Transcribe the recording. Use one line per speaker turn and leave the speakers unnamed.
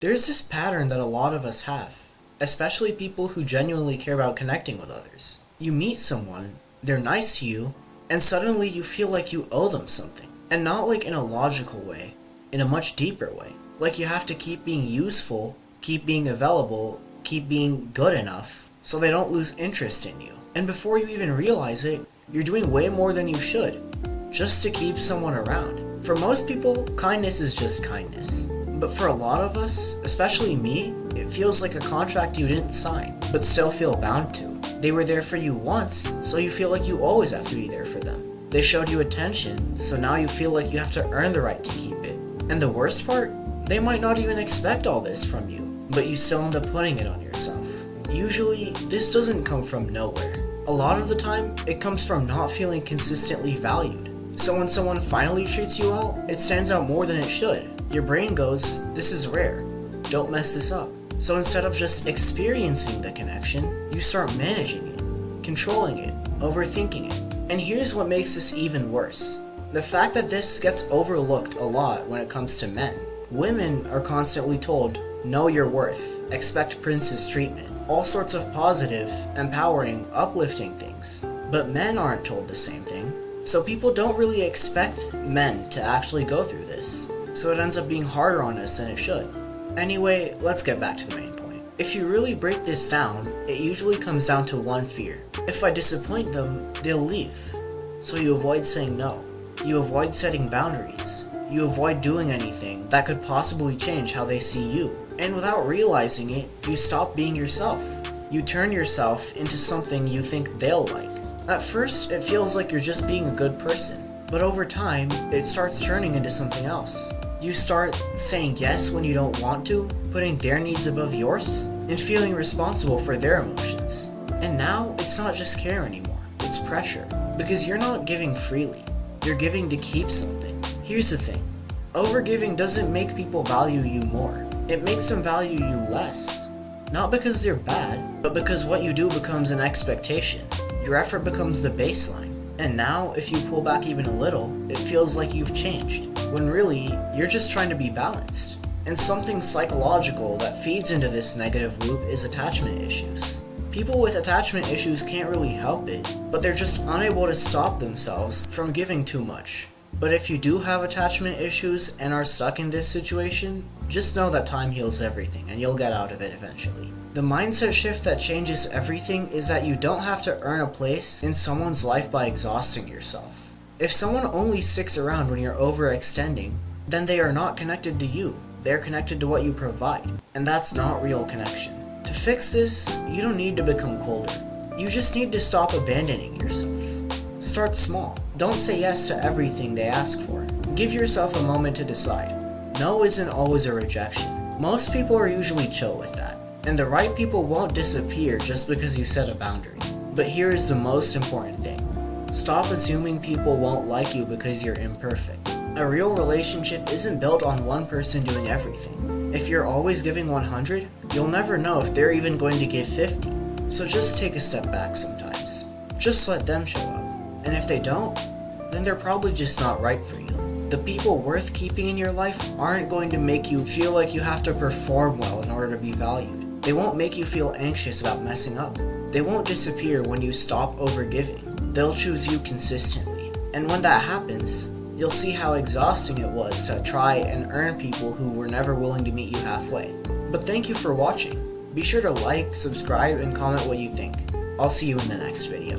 There's this pattern that a lot of us have, especially people who genuinely care about connecting with others. You meet someone, they're nice to you, and suddenly you feel like you owe them something. And not like in a logical way, in a much deeper way. Like you have to keep being useful, keep being available, keep being good enough, so they don't lose interest in you. And before you even realize it, you're doing way more than you should, just to keep someone around. For most people, kindness is just kindness. But for a lot of us, especially me, it feels like a contract you didn't sign, but still feel bound to. They were there for you once, so you feel like you always have to be there for them. They showed you attention, so now you feel like you have to earn the right to keep it. And the worst part? They might not even expect all this from you, but you still end up putting it on yourself. Usually, this doesn't come from nowhere. A lot of the time, it comes from not feeling consistently valued. So when someone finally treats you well, it stands out more than it should. Your brain goes, this is rare, don't mess this up. So instead of just experiencing the connection, you start managing it, controlling it, overthinking it. And here's what makes this even worse. The fact that this gets overlooked a lot when it comes to men. Women are constantly told, know your worth, expect princess treatment, all sorts of positive, empowering, uplifting things. But men aren't told the same thing. So people don't really expect men to actually go through this. So it ends up being harder on us than it should. Anyway, let's get back to the main point. If you really break this down, it usually comes down to one fear. If I disappoint them, they'll leave. So you avoid saying no. You avoid setting boundaries. You avoid doing anything that could possibly change how they see you. And without realizing it, you stop being yourself. You turn yourself into something you think they'll like. At first, it feels like you're just being a good person. But over time, it starts turning into something else. You start saying yes when you don't want to, putting their needs above yours, and feeling responsible for their emotions. And now, it's not just care anymore, it's pressure. Because you're not giving freely, you're giving to keep something. Here's the thing, overgiving doesn't make people value you more, it makes them value you less. Not because they're bad, but because what you do becomes an expectation. Your effort becomes the baseline. And now, if you pull back even a little, it feels like you've changed, when really, you're just trying to be balanced. And something psychological that feeds into this negative loop is attachment issues. People with attachment issues can't really help it, but they're just unable to stop themselves from giving too much. But if you do have attachment issues and are stuck in this situation, just know that time heals everything and you'll get out of it eventually. The mindset shift that changes everything is that you don't have to earn a place in someone's life by exhausting yourself. If someone only sticks around when you're overextending, then they are not connected to you. They're connected to what you provide, and that's not real connection. To fix this, you don't need to become colder. You just need to stop abandoning yourself. Start small. Don't say yes to everything they ask for. Give yourself a moment to decide. No isn't always a rejection. Most people are usually chill with that. And the right people won't disappear just because you set a boundary. But here is the most important thing. Stop assuming people won't like you because you're imperfect. A real relationship isn't built on one person doing everything. If you're always giving 100, you'll never know if they're even going to give 50. So just take a step back sometimes. Just let them show up. And if they don't, then they're probably just not right for you. The people worth keeping in your life aren't going to make you feel like you have to perform well in order to be valued. They won't make you feel anxious about messing up. They won't disappear when you stop overgiving. They'll choose you consistently. And when that happens, you'll see how exhausting it was to try and earn people who were never willing to meet you halfway. But thank you for watching. Be sure to like, subscribe, and comment what you think. I'll see you in the next video.